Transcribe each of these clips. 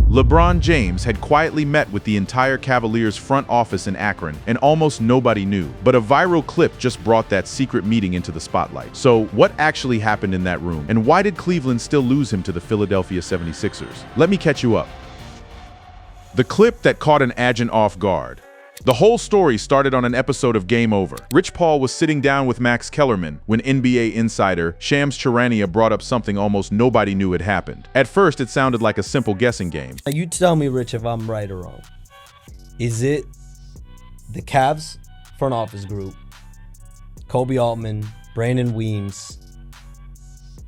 LeBron James had quietly met with the entire Cavaliers front office in Akron, and almost nobody knew. But a viral clip just brought that secret meeting into the spotlight. So, what actually happened in that room, and why did Cleveland still lose him to the Philadelphia 76ers? Let me catch you up. The clip that caught an agent off guard. The whole story started on an episode of Game Over. Rich Paul was sitting down with Max Kellerman when NBA insider Shams Charania brought up something almost nobody knew had happened. At first, it sounded like a simple guessing game. You tell me, Rich, if I'm right or wrong. Is it the Cavs front office group, Kobe Altman, Brandon Weems,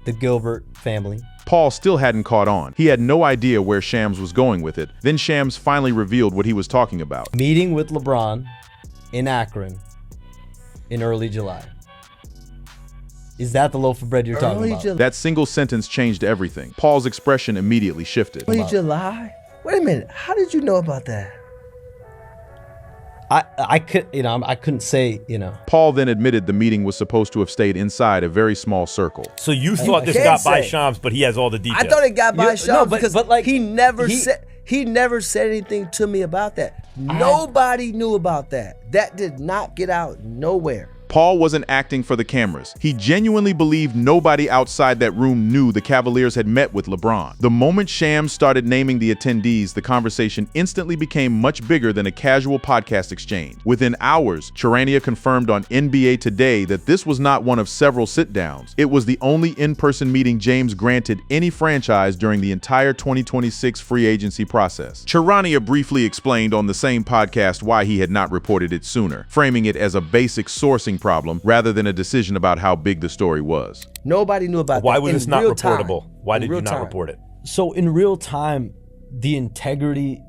the Gilbert family? Paul still hadn't caught on. He had no idea where Shams was going with it. Then Shams finally revealed what he was talking about. Meeting with LeBron in Akron in early July. Is that the loaf of bread you're talking about? That single sentence changed everything. Paul's expression immediately shifted. Early July? Wait a minute. How did you know about that? I couldn't say. Paul then admitted the meeting was supposed to have stayed inside a very small circle. So you thought this got by Shams, but he has all the details. I thought it got by Shams because like, he never said anything to me about that. Nobody knew about that. That did not get out nowhere. Paul wasn't acting for the cameras. He genuinely believed nobody outside that room knew the Cavaliers had met with LeBron. The moment Shams started naming the attendees, the conversation instantly became much bigger than a casual podcast exchange. Within hours, Charania confirmed on NBA Today that this was not one of several sit-downs. It was the only in-person meeting James granted any franchise during the entire 2026 free agency process. Charania briefly explained on the same podcast why he had not reported it sooner, framing it as a basic sourcing problem rather than a decision about how big the story was. Nobody knew about Why that. was this not reportable? Why did you not report it? So in real time, the integrity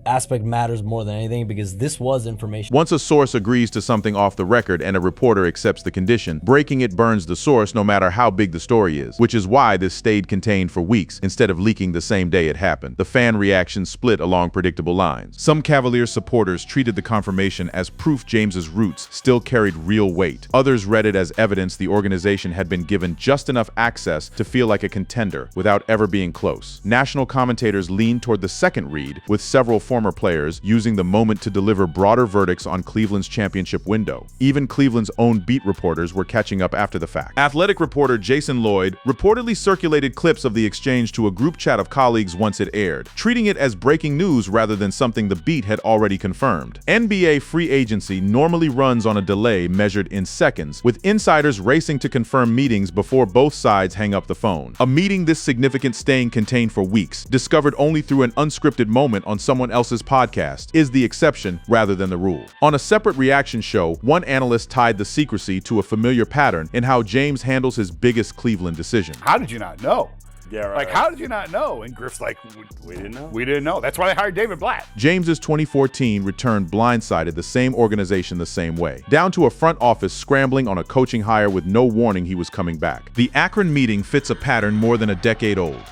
aspect matters more than anything because this was information. Once a source agrees to something off the record and a reporter accepts the condition, breaking it burns the source no matter how big the story is, which is why this stayed contained for weeks instead of leaking the same day it happened. The fan reaction split along predictable lines. Some Cavaliers supporters treated the confirmation as proof James's roots still carried real weight. Others read it as evidence the organization had been given just enough access to feel like a contender without ever being close. National commentators leaned toward the second read, with several former players using the moment to deliver broader verdicts on Cleveland's championship window. Even Cleveland's own beat reporters were catching up after the fact. Athletic reporter Jason Lloyd reportedly circulated clips of the exchange to a group chat of colleagues once it aired, treating it as breaking news rather than something the beat had already confirmed. NBA free agency normally runs on a delay measured in seconds, with insiders racing to confirm meetings before both sides hang up the phone. A meeting this significant staying contained for weeks, discovered only through an unscripted moment on someone else's podcast, is the exception rather than the rule. On a separate reaction show, one analyst tied the secrecy to a familiar pattern in how James handles his biggest Cleveland decision. How did you not know? Yeah, right. Like, how did you not know? And Griff's like, we didn't know. We didn't know. That's why they hired David Blatt. James's 2014 return blindsided the same organization the same way, down to a front office scrambling on a coaching hire with no warning he was coming back. The Akron meeting fits a pattern more than a decade old.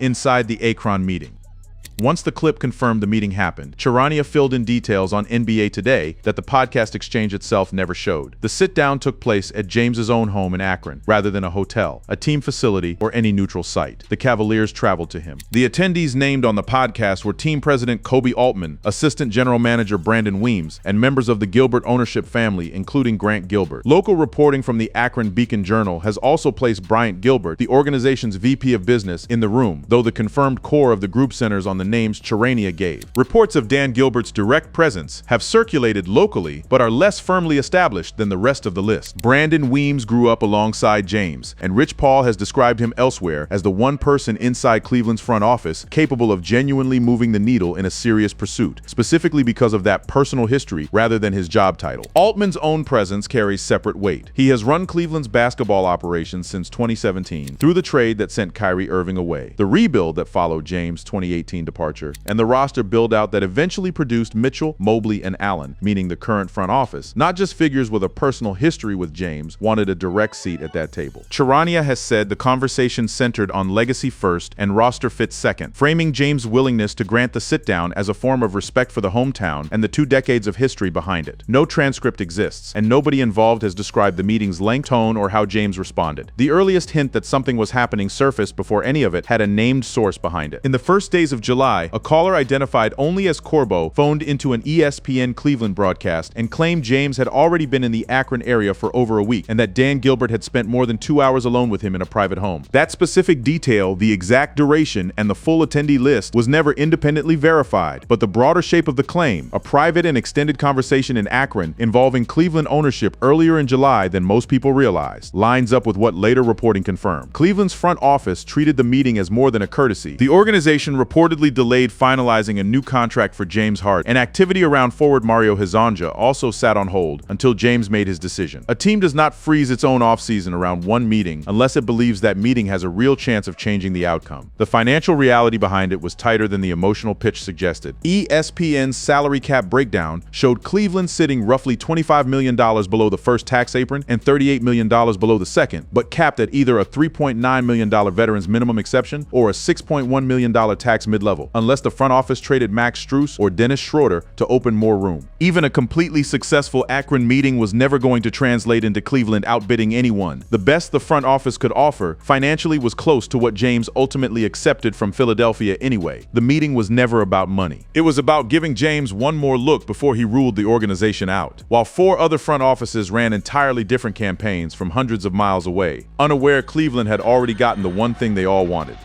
Inside the Akron meeting. Once the clip confirmed the meeting happened, Charania filled in details on NBA Today that the podcast exchange itself never showed. The sit-down took place at James's own home in Akron, rather than a hotel, a team facility, or any neutral site. The Cavaliers traveled to him. The attendees named on the podcast were team president Kobe Altman, assistant general manager Brandon Weems, and members of the Gilbert ownership family, including Grant Gilbert. Local reporting from the Akron Beacon Journal has also placed Bryant Gilbert, the organization's VP of business, in the room, though the confirmed core of the group centers on the names Charania gave. Reports of Dan Gilbert's direct presence have circulated locally, but are less firmly established than the rest of the list. Brandon Weems grew up alongside James, and Rich Paul has described him elsewhere as the one person inside Cleveland's front office capable of genuinely moving the needle in a serious pursuit, specifically because of that personal history rather than his job title. Altman's own presence carries separate weight. He has run Cleveland's basketball operations since 2017 through the trade that sent Kyrie Irving away, the rebuild that followed James' 2018 departure, departure, and the roster build-out that eventually produced Mitchell, Mobley, and Allen, meaning the current front office, not just figures with a personal history with James, wanted a direct seat at that table. Charania has said the conversation centered on legacy first and roster fit second, framing James' willingness to grant the sit-down as a form of respect for the hometown and the 2 decades of history behind it. No transcript exists, and nobody involved has described the meeting's length, tone, or how James responded. The earliest hint that something was happening surfaced before any of it had a named source behind it. In the first days of July, a caller identified only as Corbo phoned into an ESPN Cleveland broadcast and claimed James had already been in the Akron area for over a week and that Dan Gilbert had spent more than 2 hours alone with him in a private home. That specific detail, the exact duration, and the full attendee list was never independently verified, but the broader shape of the claim, a private and extended conversation in Akron involving Cleveland ownership earlier in July than most people realized, lines up with what later reporting confirmed. Cleveland's front office treated the meeting as more than a courtesy. The organization reportedly delayed finalizing a new contract for James Harden, and activity around forward Mario Hezonja also sat on hold until James made his decision. A team does not freeze its own offseason around one meeting unless it believes that meeting has a real chance of changing the outcome. The financial reality behind it was tighter than the emotional pitch suggested. ESPN's salary cap breakdown showed Cleveland sitting roughly $25 million below the first tax apron and $38 million below the second, but capped at either a $3.9 million veterans minimum exception or a $6.1 million tax mid-level, unless the front office traded Max Strus or Dennis Schroeder to open more room. Even a completely successful Akron meeting was never going to translate into Cleveland outbidding anyone. The best the front office could offer financially was close to what James ultimately accepted from Philadelphia anyway. The meeting was never about money. It was about giving James one more look before he ruled the organization out. While 4 other front offices ran entirely different campaigns from hundreds of miles away, unaware Cleveland had already gotten the one thing they all wanted.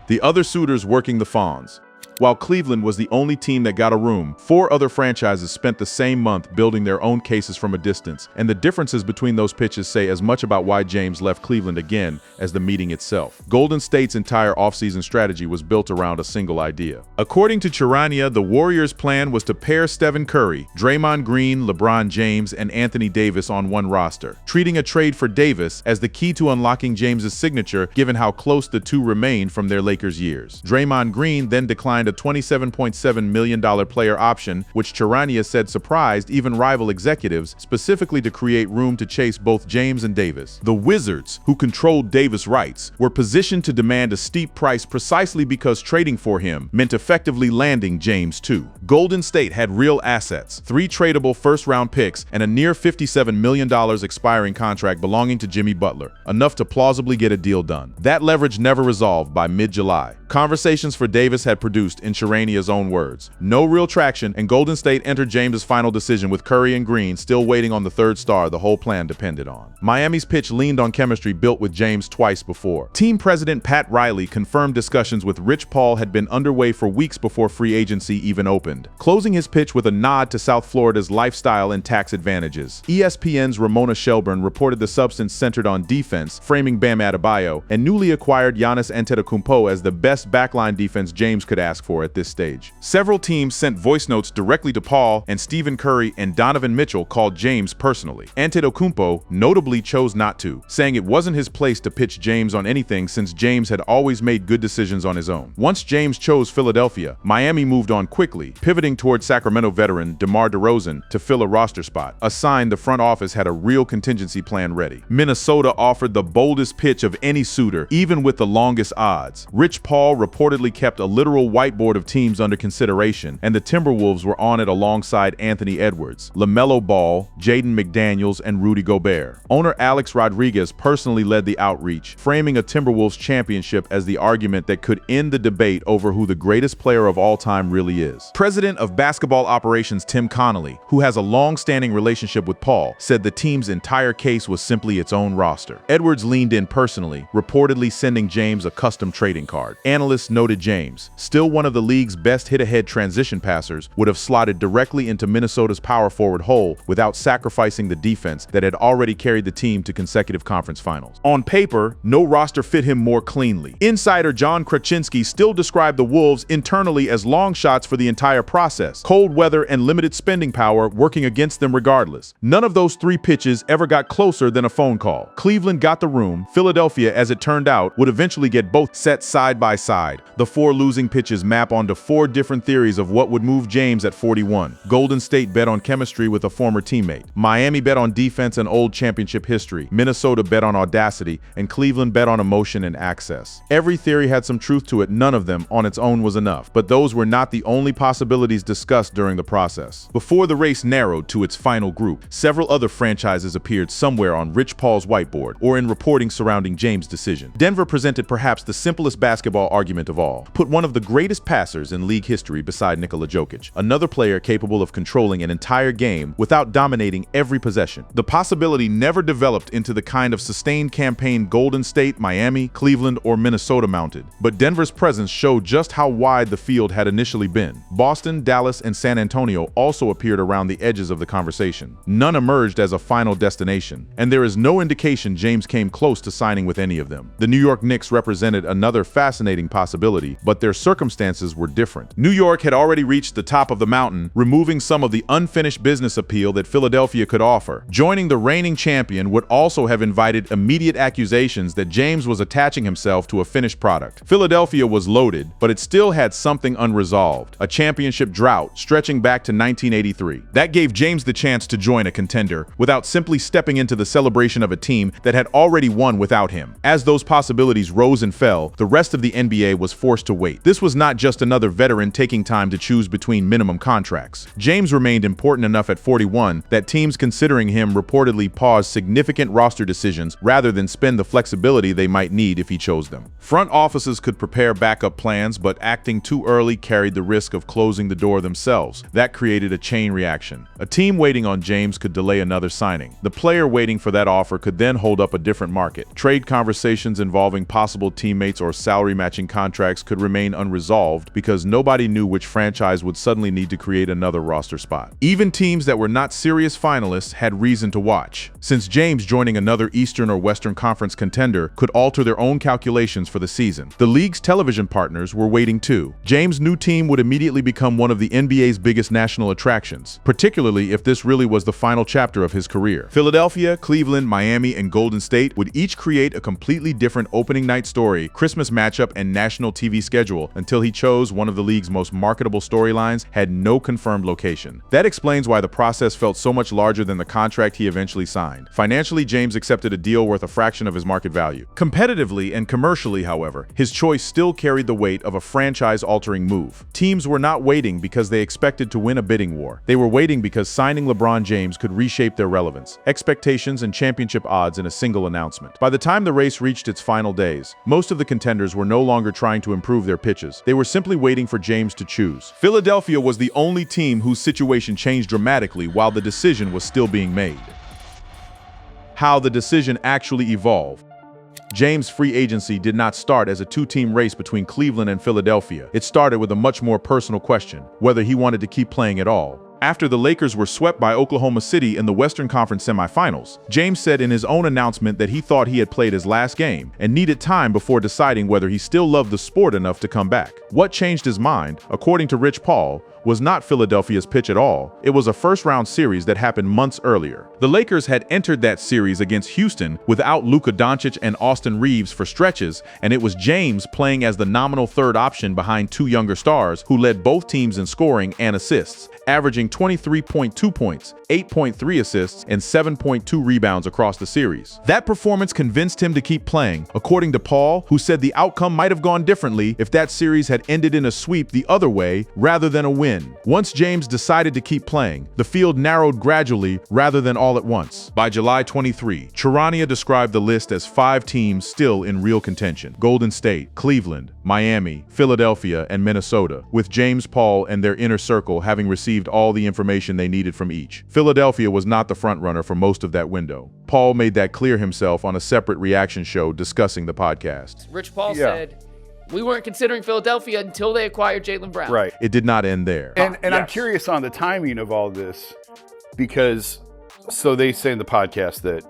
The other suitors working the fawns. While Cleveland was the only team that got a room, 4 other franchises spent the same month building their own cases from a distance, and the differences between those pitches say as much about why James left Cleveland again as the meeting itself. Golden State's entire offseason strategy was built around a single idea. According to Charania, the Warriors' plan was to pair Stephen Curry, Draymond Green, LeBron James, and Anthony Davis on one roster, treating a trade for Davis as the key to unlocking James's signature given how close the two remained from their Lakers years. Draymond Green then declined a $27.7 million player option, which Charania said surprised even rival executives, specifically to create room to chase both James and Davis. The Wizards, who controlled Davis' rights, were positioned to demand a steep price precisely because trading for him meant effectively landing James too. Golden State had real assets, 3 tradable first-round picks, and a near $57 million expiring contract belonging to Jimmy Butler, enough to plausibly get a deal done. That leverage never resolved by mid-July. Conversations for Davis had produced, in Charania's own words, no real traction, and Golden State entered James's final decision with Curry and Green still waiting on the third star the whole plan depended on. Miami's pitch leaned on chemistry built with James twice before. Team president Pat Riley confirmed discussions with Rich Paul had been underway for weeks before free agency even opened, closing his pitch with a nod to South Florida's lifestyle and tax advantages. ESPN's Ramona Shelburne reported the substance centered on defense, framing Bam Adebayo, and newly acquired Giannis Antetokounmpo as the best backline defense James could ask for at this stage. Several teams sent voice notes directly to Paul, and Stephen Curry and Donovan Mitchell called James personally. Antetokounmpo notably chose not to, saying it wasn't his place to pitch James on anything since James had always made good decisions on his own. Once James chose Philadelphia, Miami moved on quickly, pivoting toward Sacramento veteran DeMar DeRozan to fill a roster spot, a sign the front office had a real contingency plan ready. Minnesota offered the boldest pitch of any suitor, even with the longest odds. Rich Paul reportedly kept a literal whiteboard of teams under consideration, and the Timberwolves were on it alongside Anthony Edwards, LaMelo Ball, Jaden McDaniels, and Rudy Gobert. Owner Alex Rodriguez personally led the outreach, framing a Timberwolves championship as the argument that could end the debate over who the greatest player of all time really is. President of basketball operations Tim Connolly, who has a long-standing relationship with Paul, said the team's entire case was simply its own roster. Edwards leaned in personally, reportedly sending James a custom trading card. Analysts noted James, still one of the league's best hit-ahead transition passers, would have slotted directly into Minnesota's power forward hole without sacrificing the defense that had already carried the team to consecutive conference finals. On paper, no roster fit him more cleanly. Insider John Krasinski still described the Wolves internally as long shots for the entire process, cold weather and limited spending power working against them regardless. None of those 3 pitches ever got closer than a phone call. Cleveland got the room. Philadelphia, as it turned out, would eventually get both set side by side side. The 4 losing pitches map onto 4 different theories of what would move James at 41. Golden State bet on chemistry with a former teammate. Miami bet on defense and old championship history. Minnesota bet on audacity, and Cleveland bet on emotion and access. Every theory had some truth to it. None of them on its own was enough. But those were not the only possibilities discussed during the process. Before the race narrowed to its final group, several other franchises appeared somewhere on Rich Paul's whiteboard or in reporting surrounding James' decision. Denver presented perhaps the simplest basketball argument of all. Put one of the greatest passers in league history beside Nikola Jokic, another player capable of controlling an entire game without dominating every possession. The possibility never developed into the kind of sustained campaign Golden State, Miami, Cleveland, or Minnesota mounted. But Denver's presence showed just how wide the field had initially been. Boston, Dallas, and San Antonio also appeared around the edges of the conversation. None emerged as a final destination, and there is no indication James came close to signing with any of them. The New York Knicks represented another fascinating possibility, but their circumstances were different. New York had already reached the top of the mountain, removing some of the unfinished business appeal that Philadelphia could offer. Joining the reigning champion would also have invited immediate accusations that James was attaching himself to a finished product. Philadelphia was loaded, but it still had something unresolved, a championship drought stretching back to 1983. That gave James the chance to join a contender without simply stepping into the celebration of a team that had already won without him. As those possibilities rose and fell, the rest of the NBA was forced to wait. This was not just another veteran taking time to choose between minimum contracts. James remained important enough at 41 that teams considering him reportedly paused significant roster decisions rather than spend the flexibility they might need if he chose them. Front offices could prepare backup plans, but acting too early carried the risk of closing the door themselves. That created a chain reaction. A team waiting on James could delay another signing. The player waiting for that offer could then hold up a different market. Trade conversations involving possible teammates or salary matching contracts could remain unresolved because nobody knew which franchise would suddenly need to create another roster spot. Even teams that were not serious finalists had reason to watch, since James joining another Eastern or Western Conference contender could alter their own calculations for the season. The league's television partners were waiting too. James' new team would immediately become one of the NBA's biggest national attractions, particularly if this really was the final chapter of his career. Philadelphia, Cleveland, Miami, and Golden State would each create a completely different opening night story, Christmas matchup, and national TV schedule until he chose one of the league's most marketable storylines had no confirmed location. That explains why the process felt so much larger than the contract he eventually signed. Financially, James accepted a deal worth a fraction of his market value. Competitively and commercially, however, his choice still carried the weight of a franchise-altering move. Teams were not waiting because they expected to win a bidding war. They were waiting because signing LeBron James could reshape their relevance, expectations, and championship odds in a single announcement. By the time the race reached its final days, most of the contenders were no longer trying to improve their pitches. They were simply waiting for James to choose. Philadelphia was the only team whose situation changed dramatically while the decision was still being made. How the decision actually evolved. James' free agency did not start as a two-team race between Cleveland and Philadelphia. It started with a much more personal question, whether he wanted to keep playing at all. After the Lakers were swept by Oklahoma City in the Western Conference semifinals, James said in his own announcement that he thought he had played his last game and needed time before deciding whether he still loved the sport enough to come back. What changed his mind, according to Rich Paul, was not Philadelphia's pitch at all. It was a first-round series that happened months earlier. The Lakers had entered that series against Houston without Luka Doncic and Austin Reeves for stretches, and it was James playing as the nominal third option behind two younger stars who led both teams in scoring and assists, averaging 23.2 points, 8.3 assists, and 7.2 rebounds across the series. That performance convinced him to keep playing, according to Paul, who said the outcome might have gone differently if that series had ended in a sweep the other way rather than a win. Once James decided to keep playing, the field narrowed gradually rather than all at once. By July 23, Charania described the list as 5 teams still in real contention: Golden State, Cleveland, Miami, Philadelphia, and Minnesota, with James, Paul, and their inner circle having received all the information they needed from each. Philadelphia was not the frontrunner for most of that window. Paul made that clear himself on a separate reaction show discussing the podcast. Rich Paul said, we weren't considering Philadelphia until they acquired Jaylen Brown. Right. It did not end there. And Yes. I'm curious on the timing of all this because, so they say in the podcast that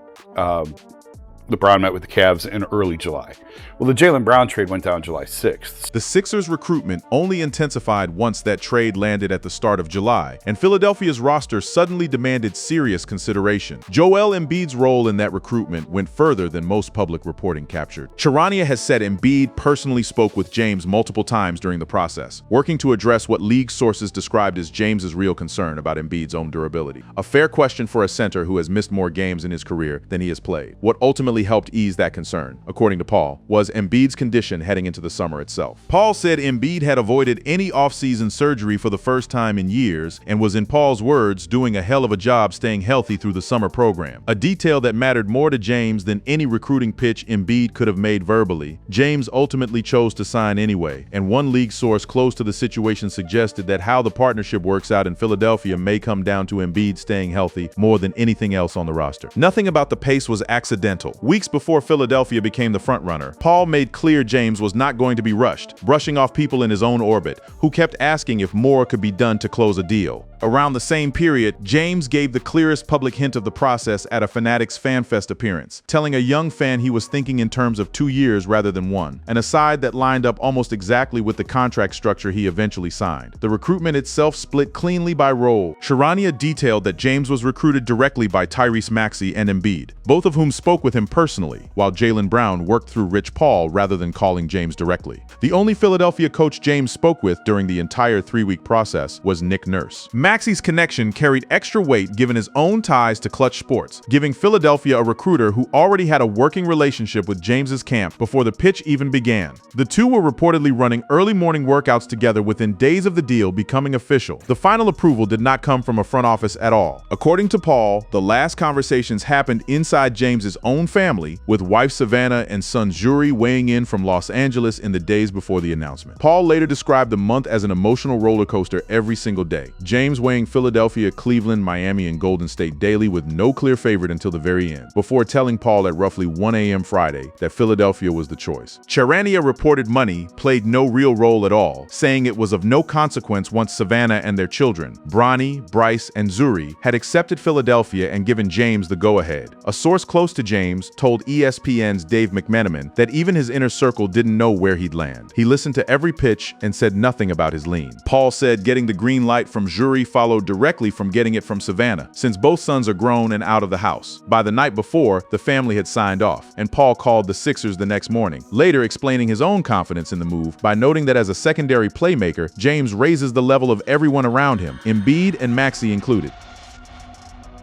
LeBron met with the Cavs in early July. Well, the Jaylen Brown trade went down July 6th. The Sixers' recruitment only intensified once that trade landed at the start of July, and Philadelphia's roster suddenly demanded serious consideration. Joel Embiid's role in that recruitment went further than most public reporting captured. Charania has said Embiid personally spoke with James multiple times during the process, working to address what league sources described as James's real concern about Embiid's own durability. A fair question for a center who has missed more games in his career than he has played. What ultimately helped ease that concern, according to Paul, was Embiid's condition heading into the summer itself. Paul said Embiid had avoided any off-season surgery for the first time in years and was, in Paul's words, doing a hell of a job staying healthy through the summer program. A detail that mattered more to James than any recruiting pitch Embiid could have made verbally. James ultimately chose to sign anyway, and one league source close to the situation suggested that how the partnership works out in Philadelphia may come down to Embiid staying healthy more than anything else on the roster. Nothing about the pace was accidental. Weeks before Philadelphia became the frontrunner, Paul made clear James was not going to be rushed, brushing off people in his own orbit who kept asking if more could be done to close a deal. Around the same period, James gave the clearest public hint of the process at a Fanatics FanFest appearance, telling a young fan he was thinking in terms of 2 years rather than 1, an aside that lined up almost exactly with the contract structure he eventually signed. The recruitment itself split cleanly by role. Charania detailed that James was recruited directly by Tyrese Maxey and Embiid, both of whom spoke with him personally, while Jaylen Brown worked through Rich Paul rather than calling James directly. The only Philadelphia coach James spoke with during the entire 3-week process was Nick Nurse. Maxey's connection carried extra weight given his own ties to Clutch Sports, giving Philadelphia a recruiter who already had a working relationship with James's camp before the pitch even began. The two were reportedly running early morning workouts together within days of the deal becoming official. The final approval did not come from a front office at all. According to Paul, the last conversations happened inside James's own family, with wife Savannah and son Zuri weighing in from Los Angeles in the days before the announcement. Paul later described the month as an emotional roller coaster every single day. James weighing Philadelphia, Cleveland, Miami, and Golden State daily with no clear favorite until the very end, before telling Paul at roughly 1 a.m. Friday that Philadelphia was the choice. Charania reported money played no real role at all, saying it was of no consequence once Savannah and their children, Bronny, Bryce, and Zuri, had accepted Philadelphia and given James the go-ahead. A source close to James told ESPN's Dave McMenamin that even his inner circle didn't know where he'd land. He listened to every pitch and said nothing about his lean. Paul said getting the green light from Zuri followed directly from getting it from Savannah, since both sons are grown and out of the house. By the night before, the family had signed off, and Paul called the Sixers the next morning, later explaining his own confidence in the move by noting that as a secondary playmaker, James raises the level of everyone around him, Embiid and Maxey included.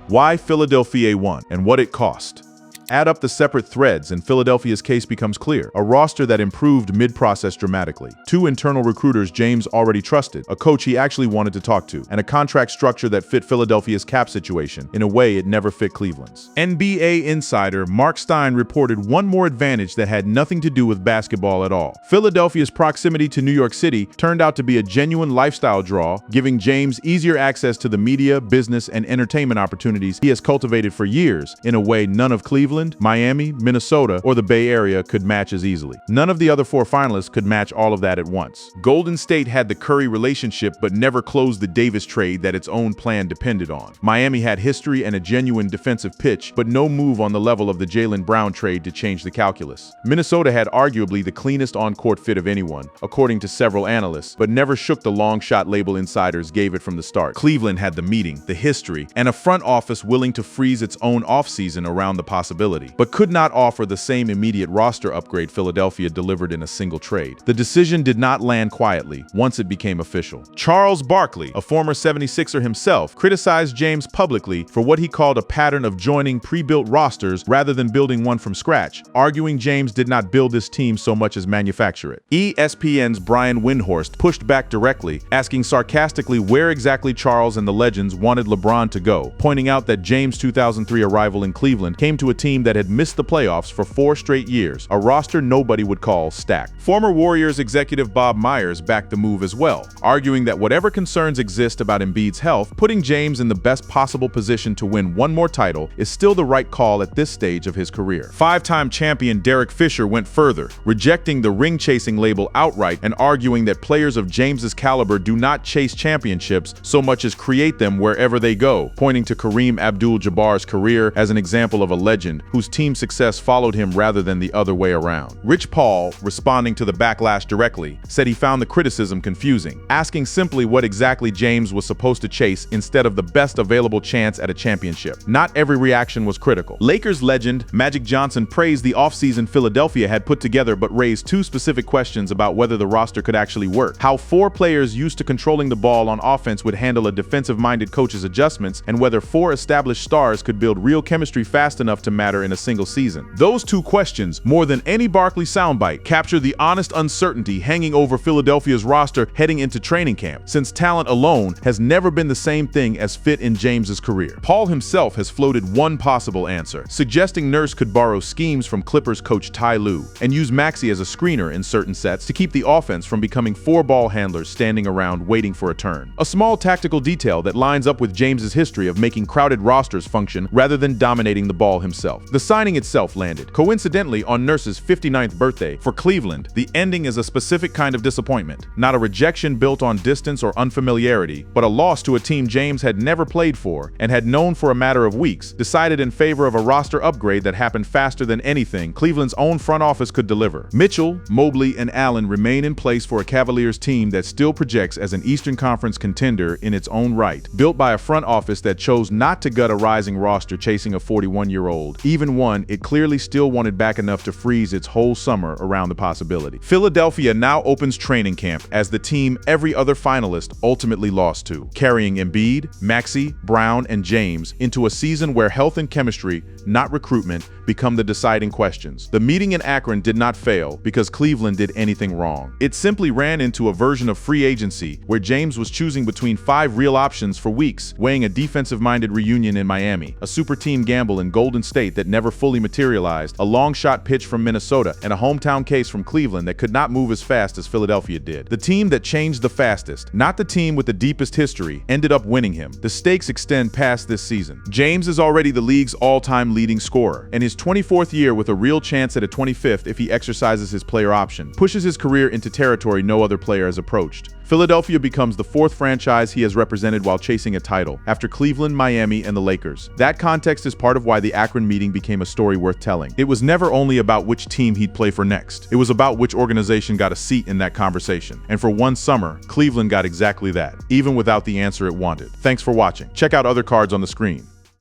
Why Philadelphia won and what it cost. Add up the separate threads and Philadelphia's case becomes clear. A roster that improved mid-process dramatically. 2 internal recruiters James already trusted, a coach he actually wanted to talk to, and a contract structure that fit Philadelphia's cap situation in a way it never fit Cleveland's. NBA insider Mark Stein reported one more advantage that had nothing to do with basketball at all. Philadelphia's proximity to New York City turned out to be a genuine lifestyle draw, giving James easier access to the media, business, and entertainment opportunities he has cultivated for years in a way none of Cleveland, Miami, Minnesota, or the Bay Area could match as easily. None of the other 4 finalists could match all of that at once. Golden State had the Curry relationship but never closed the Davis trade that its own plan depended on. Miami had history and a genuine defensive pitch, but no move on the level of the Jaylen Brown trade to change the calculus. Minnesota had arguably the cleanest on-court fit of anyone, according to several analysts, but never shook the long shot label insiders gave it from the start. Cleveland had the meeting, the history, and a front office willing to freeze its own offseason around the possibility, but could not offer the same immediate roster upgrade Philadelphia delivered in a single trade. The decision did not land quietly once it became official. Charles Barkley, a former 76er himself, criticized James publicly for what he called a pattern of joining pre-built rosters rather than building one from scratch, arguing James did not build this team so much as manufacture it. ESPN's Brian Windhorst pushed back directly, asking sarcastically where exactly Charles and the legends wanted LeBron to go, pointing out that James' 2003 arrival in Cleveland came to a team that had missed the playoffs for 4 straight years, a roster nobody would call stacked. Former Warriors executive Bob Myers backed the move as well, arguing that whatever concerns exist about Embiid's health, putting James in the best possible position to win one more title is still the right call at this stage of his career. 5-time champion Derek Fisher went further, rejecting the ring-chasing label outright and arguing that players of James's caliber do not chase championships so much as create them wherever they go, pointing to Kareem Abdul-Jabbar's career as an example of a legend whose team success followed him rather than the other way around. Rich Paul, responding to the backlash directly, said he found the criticism confusing, asking simply what exactly James was supposed to chase instead of the best available chance at a championship. Not every reaction was critical. Lakers legend Magic Johnson praised the offseason Philadelphia had put together, but raised two specific questions about whether the roster could actually work: how 4 players used to controlling the ball on offense would handle a defensive-minded coach's adjustments, and whether 4 established stars could build real chemistry fast enough to matter in a single season. Those 2 questions, more than any Barkley soundbite, capture the honest uncertainty hanging over Philadelphia's roster heading into training camp, since talent alone has never been the same thing as fit in James's career. Paul himself has floated one possible answer, suggesting Nurse could borrow schemes from Clippers coach Ty Lue and use Maxey as a screener in certain sets to keep the offense from becoming 4 ball handlers standing around waiting for a turn. A small tactical detail that lines up with James's history of making crowded rosters function rather than dominating the ball himself. The signing itself landed, coincidentally, on Nurse's 59th birthday. For Cleveland, the ending is a specific kind of disappointment, not a rejection built on distance or unfamiliarity, but a loss to a team James had never played for and had known for a matter of weeks, decided in favor of a roster upgrade that happened faster than anything Cleveland's own front office could deliver. Mitchell, Mobley, and Allen remain in place for a Cavaliers team that still projects as an Eastern Conference contender in its own right, built by a front office that chose not to gut a rising roster chasing a 41-year-old, even one it clearly still wanted back enough to freeze its whole summer around the possibility. Philadelphia now opens training camp as the team every other finalist ultimately lost to, carrying Embiid, Maxey, Brown, and James into a season where health and chemistry, not recruitment, become the deciding questions. The meeting in Akron did not fail because Cleveland did anything wrong. It simply ran into a version of free agency where James was choosing between 5 real options for weeks, weighing a defensive-minded reunion in Miami, a super team gamble in Golden State that never fully materialized, a long shot pitch from Minnesota, and a hometown case from Cleveland that could not move as fast as Philadelphia did. The team that changed the fastest, not the team with the deepest history, ended up winning him. The stakes extend past this season. James is already the league's all-time leading scorer, and his 24th year with a real chance at a 25th if he exercises his player option pushes his career into territory no other player has approached. Philadelphia becomes the 4th franchise he has represented while chasing a title, after Cleveland, Miami, and the Lakers. That context is part of why the Akron meeting became a story worth telling. It was never only about which team he'd play for next. It was about which organization got a seat in that conversation. And for one summer, Cleveland got exactly that, even without the answer it wanted. Thanks for watching. Check out other cards on the screen.